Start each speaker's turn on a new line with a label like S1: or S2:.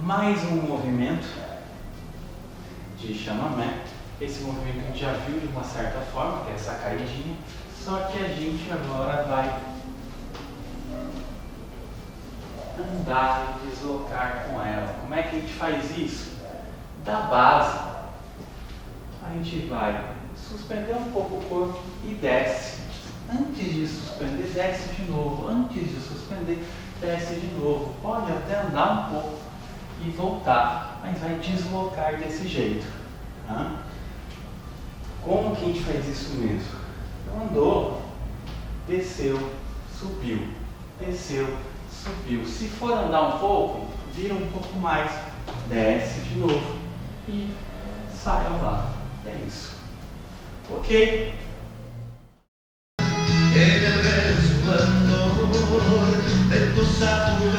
S1: mais um movimento de chamamé. Esse movimento a gente já viu de uma certa forma, que é essa caidinha, só que a gente agora vai andar e deslocar com ela. Como é que a gente faz isso? Da base, a gente vai suspender um pouco o corpo e desce. Antes de suspender, desce de novo. Antes de suspender, desce de novo. Pode até andar um pouco e voltar, mas vai deslocar desse jeito. Tá? Como que a gente faz isso mesmo? Então andou, desceu, subiu, desceu, subiu. Se for andar um pouco, vira um pouco mais, desce de novo e sai ao lado. É isso. Ok?
S2: En el resplandor de tu sabuga